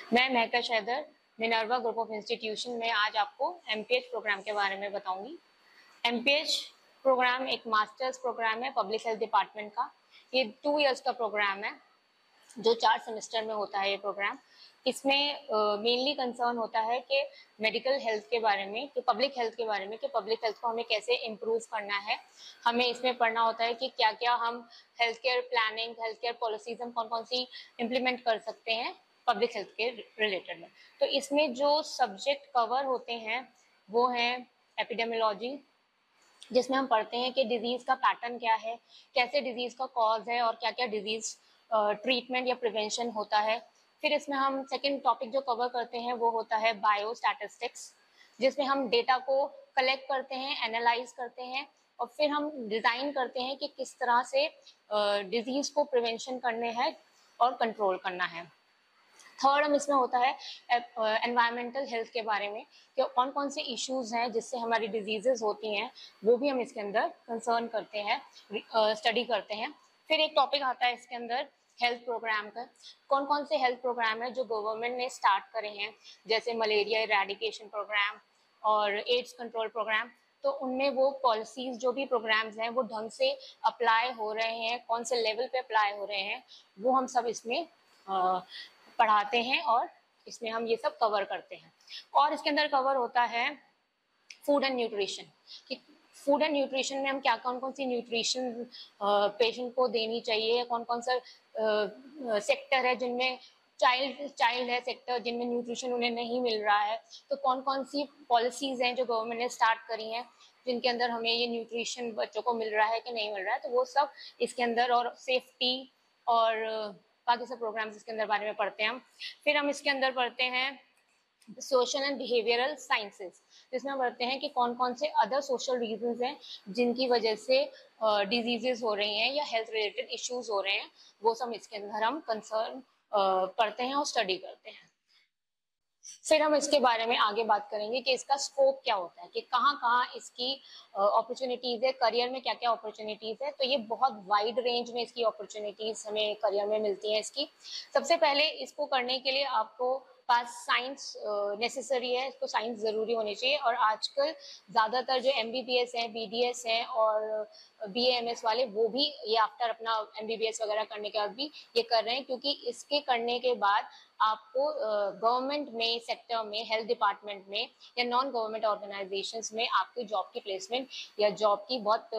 मैं Mahkash Haider Minerva group of institution में आज आपको एमपीएच प्रोग्राम के बारे में बताऊंगी। एमपीएच प्रोग्राम एक मास्टर्स प्रोग्राम है पब्लिक हेल्थ डिपार्टमेंट का। ये 2 इयर्स का प्रोग्राम है जो 4 सेमेस्टर में होता है ये प्रोग्राम। इसमें मेनली कंसर्न होता है कि मेडिकल हेल्थ के बारे में, कि पब्लिक हेल्थ के बारे में, कि पब्लिक हेल्थ को हमें कैसे इम्प्रूव करना है। हमें इसमें पढ़ना होता है कि क्या क्या हम health care planning, health care policies हम कौन कौन सी इम्प्लीमेंट कर सकते हैं पब्लिक हेल्थ के रिलेटेड में। तो इसमें जो सब्जेक्ट कवर होते हैं वो है एपिडेमियोलॉजी, जिसमें हम पढ़ते हैं कि डिजीज का पैटर्न क्या है, कैसे डिजीज का कॉज है और क्या क्या डिजीज ट्रीटमेंट या प्रिवेंशन होता है। फिर इसमें हम सेकेंड टॉपिक जो कवर करते हैं वो होता है बायोस्टैटिस्टिक्स, जिसमें हम डेटा को कलेक्ट करते हैं, एनालाइज करते हैं और फिर हम डिजाइन करते हैं कि किस तरह से डिजीज को प्रिवेंशन करने हैं और कंट्रोल करना है। थर्ड हम इसमें होता है एनवायरमेंटल हेल्थ के बारे में, कि कौन कौन से इश्यूज हैं जिससे हमारी डिजीजेस होती हैं, वो भी हम इसके अंदर कंसर्न करते हैं, स्टडी करते हैं। फिर एक टॉपिक आता है इसके अंदर हेल्थ प्रोग्राम का, कौन कौन से हेल्थ प्रोग्राम है जो गवर्नमेंट ने स्टार्ट करे हैं, जैसे मलेरिया इरेडिकेशन प्रोग्राम और एड्स कंट्रोल प्रोग्राम। तो उनमें वो पॉलिसीज जो भी प्रोग्राम्स हैं वो ढंग से अप्लाई हो रहे हैं, कौन से लेवल पे अप्लाई हो रहे हैं, वो हम सब इसमें पढ़ाते हैं और इसमें हम ये सब कवर करते हैं। और इसके अंदर कवर होता है फूड एंड न्यूट्रिशन, कि फूड एंड न्यूट्रिशन में हम क्या कौन कौन सी न्यूट्रिशन पेशेंट को देनी चाहिए, कौन कौन सा सेक्टर है जिनमें चाइल्ड है सेक्टर जिनमें न्यूट्रिशन उन्हें नहीं मिल रहा है, तो कौन कौन सी पॉलिसीज हैं जो गवर्नमेंट ने स्टार्ट करी हैं जिनके अंदर हमें ये न्यूट्रिशन बच्चों को मिल रहा है कि नहीं मिल रहा है, तो वो सब इसके अंदर, और सेफ्टी और बाकी सब प्रोग्राम्स इसके अंदर बारे में पढ़ते हैं हम। फिर हम इसके अंदर पढ़ते हैं सोशल एंड बिहेवियरल साइंसेस, जिसमें हम पढ़ते हैं कि कौन कौन से अदर सोशल रीजंस हैं जिनकी वजह से डिजीजेस हो रही हैं या हेल्थ रिलेटेड इश्यूज हो रहे हैं, वो सब इसके अंदर हम कंसर्न पढ़ते हैं और स्टडी करते हैं। फिर हम इसके बारे में आगे बात करेंगे कि इसका स्कोप क्या होता है, कि कहाँ कहाँ इसकी अपॉर्चुनिटीज है, करियर में क्या क्या अपॉर्चुनिटीज है। तो ये बहुत वाइड रेंज में इसकी अपॉर्चुनिटीज हमें करियर में मिलती हैं इसकी। सबसे पहले इसको करने के लिए आपको पास साइंस नेसेसरी है, इसको साइंस जरूरी होनी चाहिए। और आजकल ज्यादातर जो एमबीबीएस हैं, बीडीएस हैं और बीएएमएस वाले, वो भी ये आफ्टर अपना एमबीबीएस वगैरह करने के बाद भी ये कर रहे हैं, क्योंकि इसके करने के बाद आपको गवर्नमेंट में सेक्टर में, हेल्थ डिपार्टमेंट में या नॉन गवर्नमेंट ऑर्गेनाइजेशंस में आपकी जॉब की प्लेसमेंट या जॉब की बहुत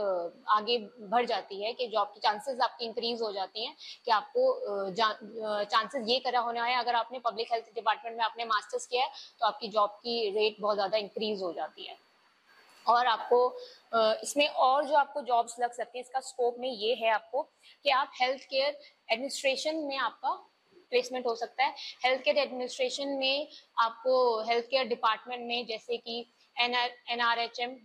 आगे बढ़ जाती है, कि जॉब की चांसेस आपकी इंक्रीज हो जाती हैं, कि आपको चांसेस ये करा होना है, अगर आपने पब्लिक हेल्थ डिपार्टमेंट में आपने मास्टर्स किया है तो आपकी जॉब की रेट बहुत ज़्यादा इंक्रीज हो जाती है। और आपको इसमें और जो आपको जॉब्स लग सकती है, इसका स्कोप में ये है आपको कि आप हेल्थ केयर एडमिनिस्ट्रेशन में आपका प्लेसमेंट हो सकता है। हेल्थ केयर एडमिनिस्ट्रेशन में आपको हेल्थ केयर डिपार्टमेंट में, जैसे कि NRHM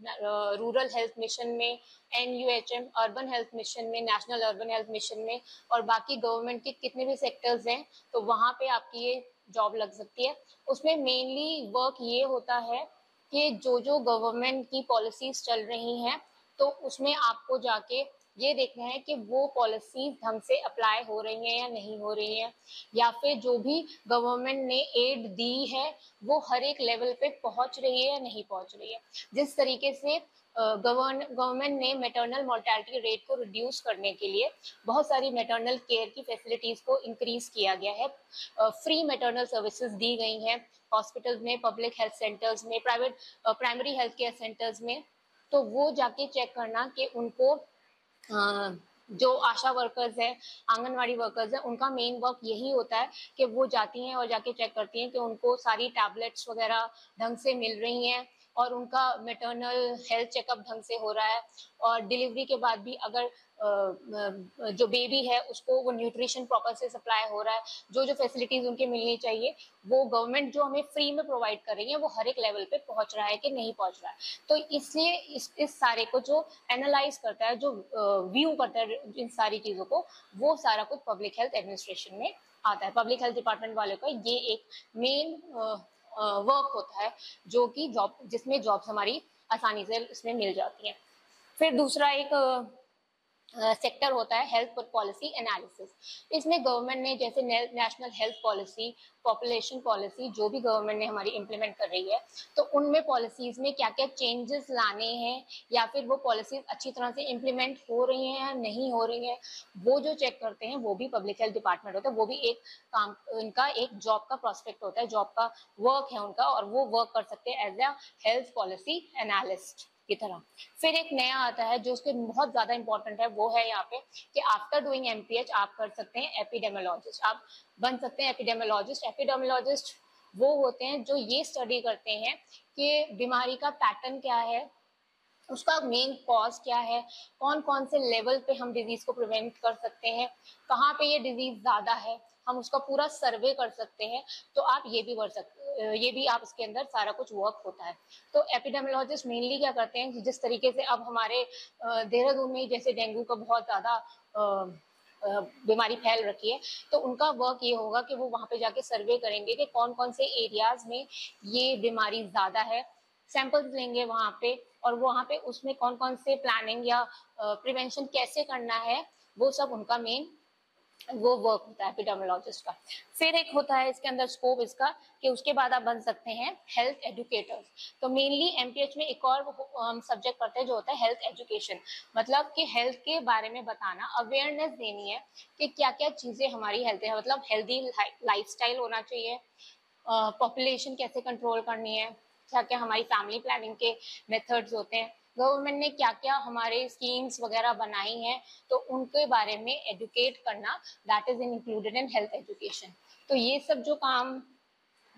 रूरल हेल्थ मिशन में, NUHM अर्बन हेल्थ मिशन में, नेशनल अर्बन हेल्थ मिशन में, और बाकी गवर्नमेंट के कितने भी सेक्टर्स हैं तो वहाँ पे आपकी ये जॉब लग सकती है। उसमें मेनली वर्क ये होता है कि जो जो गवर्नमेंट की पॉलिसीज चल रही हैं तो उसमें आपको जाके ये देखना है कि वो पॉलिसीज ढंग से अप्लाई हो रही हैं या नहीं हो रही हैं, या फिर जो भी गवर्नमेंट ने एड दी है वो हर एक लेवल पे पहुंच रही है या नहीं पहुंच रही है। जिस तरीके से गवर्नमेंट ने मैटरनल मोर्टेलिटी रेट को रिड्यूस करने के लिए बहुत सारी मैटरनल केयर की फैसिलिटीज को इंक्रीज किया गया है, फ्री मैटरनल सर्विसेज दी गई हैं हॉस्पिटल्स में, पब्लिक हेल्थ सेंटर्स में, private primary health care centres में। तो वो जाके चेक करना कि उनको जो आशा वर्कर्स है, आंगनवाड़ी वर्कर्स है, उनका मेन वर्क यही होता है कि वो जाती हैं और जाके चेक करती हैं कि उनको सारी टैबलेट्स वगैरह ढंग से मिल रही हैं और उनका मैटरनल हेल्थ चेकअप ढंग से हो रहा है, और डिलीवरी के बाद भी अगर जो बेबी है उसको वो न्यूट्रिशन प्रॉपर से सप्लाई हो रहा है, जो जो फैसिलिटीज उनके मिलनी चाहिए वो गवर्नमेंट जो हमें फ्री में प्रोवाइड कर रही है वो हर एक लेवल पे पहुंच रहा है कि नहीं पहुंच रहा है। तो इसलिए इस सारे को जो एनालाइज करता है, जो व्यू करता है इन सारी चीजों को, वो सारा कुछ पब्लिक हेल्थ एडमिनिस्ट्रेशन में आता है। पब्लिक हेल्थ डिपार्टमेंट वाले का ये एक मेन वर्क होता है, जो कि जॉब, जिसमें जॉब्स हमारी आसानी से इसमें मिल जाती हैं। फिर दूसरा एक सेक्टर होता है हेल्थ पॉलिसी एनालिसिस। इसमें गवर्नमेंट ने जैसे national health policy, population policy जो भी गवर्नमेंट ने हमारी इम्प्लीमेंट कर रही है, तो उनमें पॉलिसीज में क्या क्या चेंजेस लाने हैं या फिर वो पॉलिसीज अच्छी तरह से इम्प्लीमेंट हो रही हैं या नहीं हो रही हैं, वो जो चेक करते हैं वो भी पब्लिक हेल्थ डिपार्टमेंट होता है। वो भी एक काम, इनका एक जॉब का प्रोस्पेक्ट होता है, जॉब का वर्क है उनका, और वो वर्क कर सकते हैं as a health policy analyst की तरह। फिर एक नया आता है जो उसके बहुत ज्यादा इंपॉर्टेंट है, वो है यहाँ पे कि आफ्टर डूइंग एमपीएच आप कर सकते हैं एपिडेमियोलॉजिस्ट, आप बन सकते हैं एपिडेमियोलॉजिस्ट। एपिडेमियोलॉजिस्ट वो होते हैं जो ये स्टडी करते हैं कि बीमारी का पैटर्न क्या है, उसका मेन कॉज क्या है, कौन कौन से लेवल पे हम डिजीज को प्रिवेंट कर सकते हैं, कहाँ पे ये डिजीज ज्यादा है, हम उसका पूरा सर्वे कर सकते हैं। तो आप ये भी कर सकते, ये भी आप इसके अंदर सारा कुछ वर्क होता है। तो एपिडेमियोलॉजिस्ट मेनली क्या करते हैं, जिस तरीके से अब हमारे देहरादून में जैसे डेंगू का बहुत ज्यादा बीमारी फैल रखी है, तो उनका वर्क ये होगा कि वो वहां पे जाके सर्वे करेंगे कि कौन कौन से एरियाज में ये बीमारी ज्यादा है, सैंपल्स लेंगे वहां पे, और वहां पे उसमें कौन कौन से प्लानिंग या प्रिवेंशन कैसे करना है, वो सब उनका मेन वो वर्क होता है एपिडेमियोलॉजिस्ट का। फिर एक होता है इसके अंदर स्कोप इसका कि उसके बाद आप बन सकते हैं हेल्थ एजुकेटर्स। तो मेनली एमपीएच में एक और सब्जेक्ट पढ़ते हैं जो होता है हेल्थ एजुकेशन, मतलब कि हेल्थ के बारे में बताना, अवेयरनेस देनी है कि क्या क्या चीजें हमारी हेल्थ है, मतलब हेल्दी लाइफस्टाइल होना चाहिए, पॉपुलेशन कैसे कंट्रोल करनी है, क्या क्या हमारी फैमिली प्लानिंग के मेथड्स होते हैं, गवर्नमेंट ने क्या क्या हमारे स्कीम्स वगैरह बनाई हैं, तो उनके बारे में एजुकेट करना, that is included in health education. तो ये सब जो काम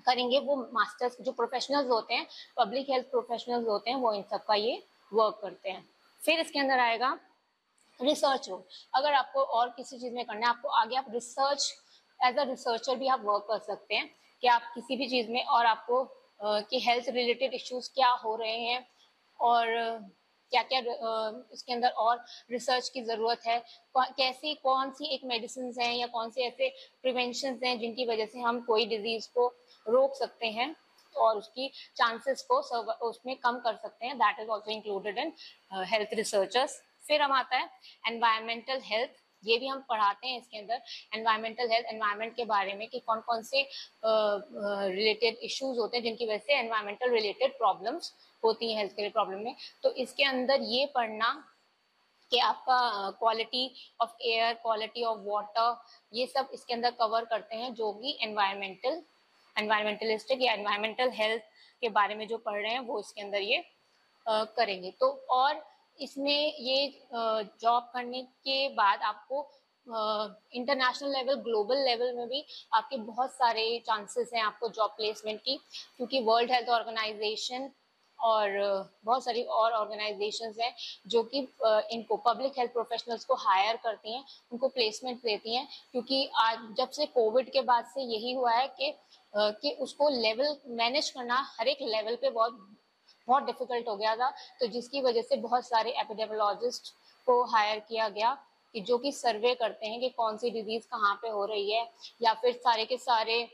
करेंगे वो मास्टर्स जो प्रोफेशनल्स होते हैं, पब्लिक हेल्थ प्रोफेशनल्स होते हैं, वो इन सब का ये वर्क करते हैं। फिर इसके अंदर आएगा रिसर्च रोल। अगर आपको और किसी चीज में करना है, आपको आगे आप रिसर्च एज अ रिसर्चर भी आप वर्क कर सकते हैं कि आप किसी भी चीज में, और आपको कि हेल्थ रिलेटेड इश्यूज क्या हो रहे हैं और क्या क्या इसके अंदर और रिसर्च की जरूरत है, कैसी कौन सी एक मेडिसिन हैं या कौन से ऐसे प्रिवेंशन हैं जिनकी वजह से हम कोई डिजीज को रोक सकते हैं और उसकी चांसेस को उसमें कम कर सकते हैं, that is also included in health researchers. फिर हम आता है एनवायरमेंटल हेल्थ, ये भी हम पढ़ाते हैं इसके अंदर एनवायरमेंटल हेल्थ, एनवायरमेंट के बारे में कि कौन कौन से रिलेटेड इश्यूज होते हैं जिनकी वजह से एनवायरमेंटल रिलेटेड प्रॉब्लम्स होती हैं हेल्थ के प्रॉब्लम में। तो इसके अंदर ये पढ़ना कि आपका quality of air, quality of water, ये सब इसके अंदर कवर करते हैं, जो भी एनवायरमेंटलिस्टिक या एनवायरमेंटल हेल्थ के बारे में जो पढ़ रहे हैं वो इसके अंदर ये करेंगे। तो और इसमें ये जॉब करने के बाद आपको इंटरनेशनल लेवल, ग्लोबल लेवल में भी आपके बहुत सारे चांसेस हैं आपको जॉब प्लेसमेंट की, क्योंकि वर्ल्ड हेल्थ ऑर्गेनाइजेशन और बहुत सारी और ऑर्गेनाइजेशंस हैं जो कि इनको पब्लिक हेल्थ प्रोफेशनल्स को हायर करती हैं, उनको प्लेसमेंट देती हैं। क्योंकि आज जब से कोविड के बाद से यही हुआ है कि उसको लेवल मैनेज करना हर एक लेवल पे बहुत बहुत डिफिकल्ट हो गया था, तो जिसकी वजह से बहुत सारे एपिडेमियोलॉजिस्ट को हायर किया गया कि जो कि सर्वे करते हैं कि कौन सी डिजीज कहाँ पे हो रही है, या फिर सारे के सारे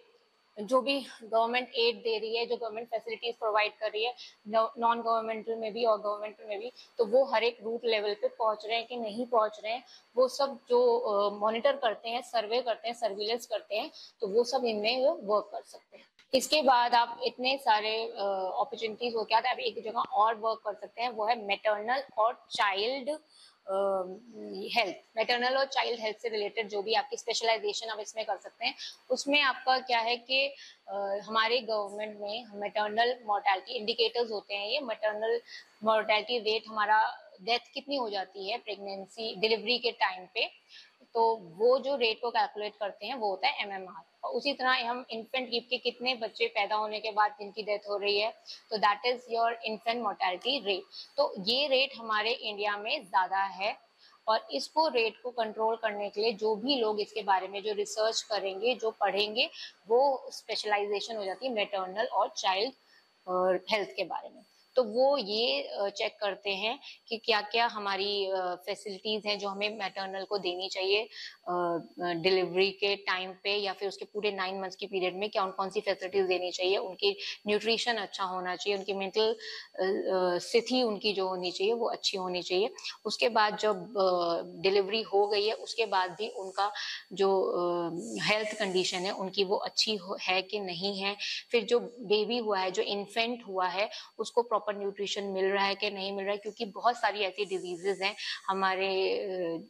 जो भी गवर्नमेंट एड दे रही है, जो गवर्नमेंट फैसिलिटीज प्रोवाइड कर रही है, नॉन गवर्नमेंटल में भी और गवर्नमेंटल में भी, तो वो हर एक रूट लेवल पे पहुंच रहे हैं कि नहीं पहुंच रहे हैं, वो सब जो मॉनिटर करते हैं, सर्वे करते हैं, सर्विलेंस करते हैं, तो वो सब इनमें वर्क कर सकते हैं। इसके बाद आप इतने सारे अपॉर्चुनिटीज हो क्या था, आप एक जगह और वर्क कर सकते हैं, वो है मैटरनल और चाइल्ड हेल्थ। मैटरनल और चाइल्ड हेल्थ से रिलेटेड जो भी आपकी स्पेशलाइजेशन आप इसमें कर सकते हैं, उसमें आपका क्या है कि हमारे गवर्नमेंट में मैटरनल मोर्टेलिटी इंडिकेटर्स होते हैं, ये मैटरनल मोर्टेलिटी रेट, हमारा डेथ कितनी हो जाती है प्रेगनेंसी डिलीवरी के टाइम पे, तो वो जो रेट को कैलकुलेट करते हैं वो होता है MMR। और उसी तरह हम इन्फेंट गिव के कितने बच्चे पैदा होने के बाद जिनकी डेथ हो रही है, तो that is your infant mortality rate. तो ये रेट हमारे इंडिया में ज्यादा है, और इसको रेट को कंट्रोल करने के लिए जो भी लोग इसके बारे में जो रिसर्च करेंगे, जो पढ़ेंगे, वो स्पेशलाइजेशन हो जाती है मैटरनल और चाइल्ड हेल्थ के बारे में। तो वो ये चेक करते हैं कि क्या क्या हमारी फैसिलिटीज हैं जो हमें मैटरनल को देनी चाहिए डिलीवरी के टाइम पे या फिर उसके पूरे 9 मंथ्स की पीरियड में, कौन सी फैसिलिटीज देनी चाहिए, उनकी न्यूट्रिशन अच्छा होना चाहिए, उनकी मेंटल स्थिति उनकी जो होनी चाहिए वो अच्छी होनी चाहिए। उसके बाद जब डिलीवरी हो गई है उसके बाद भी उनका जो हेल्थ कंडीशन है उनकी वो अच्छी है कि नहीं है, फिर जो बेबी हुआ है, जो इन्फेंट हुआ है, उसको प्रॉपर न्यूट्रिशन मिल रहा है कि नहीं मिल रहा है, क्योंकि बहुत सारी ऐसी डिजीजेज हैं हमारे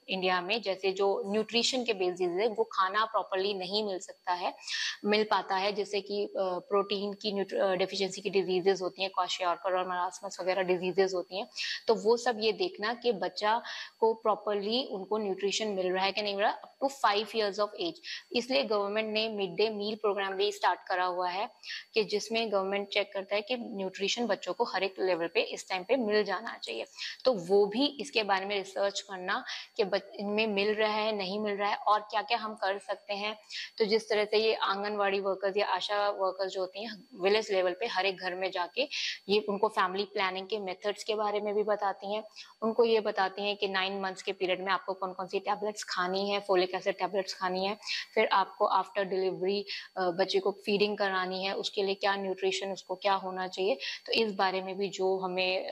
इंडिया में, जैसे जो न्यूट्रिशन के बेस्ड डिजीज है, वो खाना प्रॉपरली नहीं मिल पाता है, जैसे कि प्रोटीन की डेफिशिएंसी की डिजीजेज होती हैं, क्वाशियोर्कर और मरासमस वगैरह डिजीजेज होती हैं। तो वो सब ये देखना कि बच्चा को प्रॉपरली उनको न्यूट्रिशन मिल रहा है कि नहीं मिल रहा, अप टू 5 years ऑफ एज। इसलिए गवर्नमेंट ने मिड डे मील प्रोग्राम भी स्टार्ट करा हुआ है कि जिसमें गवर्नमेंट चेक करता है कि न्यूट्रिशन बच्चों को हर एक लेवल पे इस टाइम पे मिल जाना चाहिए। तो वो भी इसके बारे में रिसर्च करना कि इनमें मिल रहा है नहीं मिल रहा है और क्या क्या हम कर सकते हैं। तो जिस तरह से ये आंगनवाड़ी वर्कर्स या आशा वर्कर्स जो होती हैं विलेज लेवल पे हर एक घर में जाके ये उनको फैमिली प्लानिंग के मेथड्स के बारे में भी बताती हैं, उनको ये बताती हैं कि 9 मंथ्स के पीरियड में आपको कौन कौन सी टैबलेट्स खानी है, फोलिक एसिड टैबलेट्स खानी है, फिर आपको आफ्टर डिलीवरी बच्चे को फीडिंग करानी है, उसके लिए क्या न्यूट्रिशन उसको क्या होना चाहिए। तो इस बारे में भी जो हमें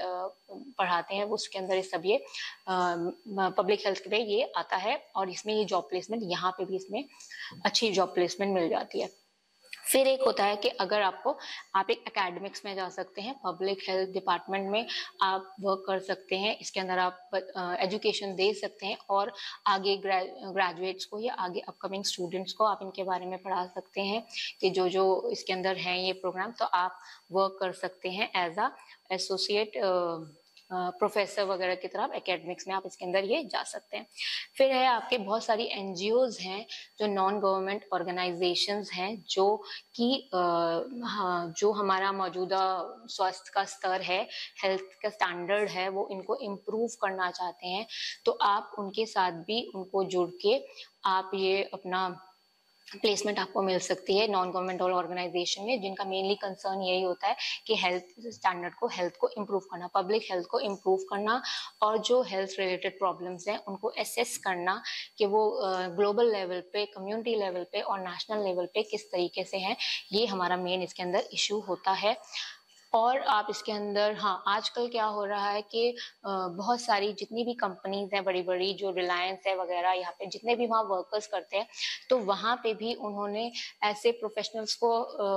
पढ़ाते हैं उसके अंदर सब ये पब्लिक हेल्थ पे ये आता है और इसमें ये जॉब प्लेसमेंट यहाँ पे भी इसमें अच्छी जॉब प्लेसमेंट मिल जाती है। फिर एक होता है कि अगर आप एक एकेडमिक्स में जा सकते हैं, पब्लिक हेल्थ डिपार्टमेंट में आप वर्क कर सकते हैं, इसके अंदर आप एजुकेशन दे सकते हैं और आगे ग्रेजुएट्स को या आगे अपकमिंग स्टूडेंट्स को आप इनके बारे में पढ़ा सकते हैं कि जो जो इसके अंदर हैं ये प्रोग्राम, तो आप वर्क कर सकते हैं एज अ एसोसिएट प्रोफेसर वगैरह की तरफ एकेडमिक्स में आप इसके अंदर ये जा सकते हैं। फिर है आपके बहुत सारी एनजीओज हैं जो नॉन गवर्नमेंट ऑर्गेनाइजेशंस हैं जो कि जो हमारा मौजूदा स्वास्थ्य का स्तर है, हेल्थ का स्टैंडर्ड है, वो इनको इम्प्रूव करना चाहते हैं। तो आप उनके साथ भी उनको जुड़ के आप ये अपना प्लेसमेंट आपको मिल सकती है नॉन गवर्नमेंटल ऑर्गेनाइजेशन में, जिनका मेनली कंसर्न यही होता है कि हेल्थ स्टैंडर्ड को, हेल्थ को इम्प्रूव करना, पब्लिक हेल्थ को इम्प्रूव करना और जो हेल्थ रिलेटेड प्रॉब्लम्स हैं उनको असेस करना कि वो ग्लोबल लेवल पे, कम्युनिटी लेवल पे और नेशनल लेवल पे किस तरीके से हैं। ये हमारा मेन इसके अंदर इशू होता है। और आप इसके अंदर आजकल क्या हो रहा है कि बहुत सारी जितनी भी कंपनीज हैं बड़ी बड़ी, जो रिलायंस है वगैरह, यहाँ पे जितने भी वहाँ वर्कर्स करते हैं, तो वहाँ पे भी उन्होंने ऐसे प्रोफेशनल्स को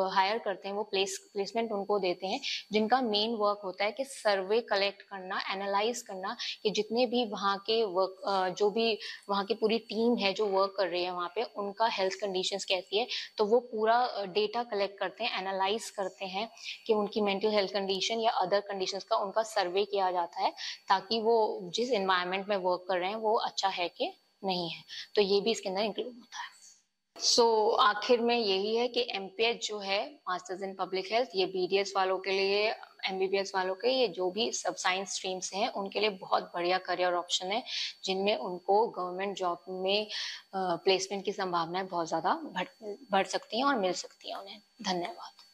हायर करते हैं, वो प्लेसमेंट उनको देते हैं जिनका मेन वर्क होता है कि सर्वे कलेक्ट करना, एनालाइज करना कि जितने भी वहाँ के वर्क, जो भी वहाँ की पूरी टीम है जो वर्क कर रही है वहाँ पे, उनका हेल्थ कंडीशंस कैसी है, तो वो पूरा डेटा कलेक्ट करते हैं, एनालाइज करते हैं कि उनकी मेंटल हेल्थ कंडीशन या अदर कंडीशंस का उनका सर्वे किया जाता है, ताकि वो जिस एनवायरनमेंट में वर्क कर रहे हैं वो अच्छा है कि नहीं है। तो ये भी इसके अंदर इंक्लूड होता है। आखिर में यही है कि एमपीएच जो है, मास्टर्स इन पब्लिक हेल्थ, ये बीडीएस वालों के लिए, एमबीबीएस वालों के, ये जो भी सब साइंस स्ट्रीम्स हैं उनके लिए बहुत बढ़िया करियर ऑप्शन है, जिनमें उनको गवर्नमेंट जॉब में प्लेसमेंट की संभावनाएं बहुत ज्यादा बढ़ सकती हैं और मिल सकती हैं उन्हें। धन्यवाद।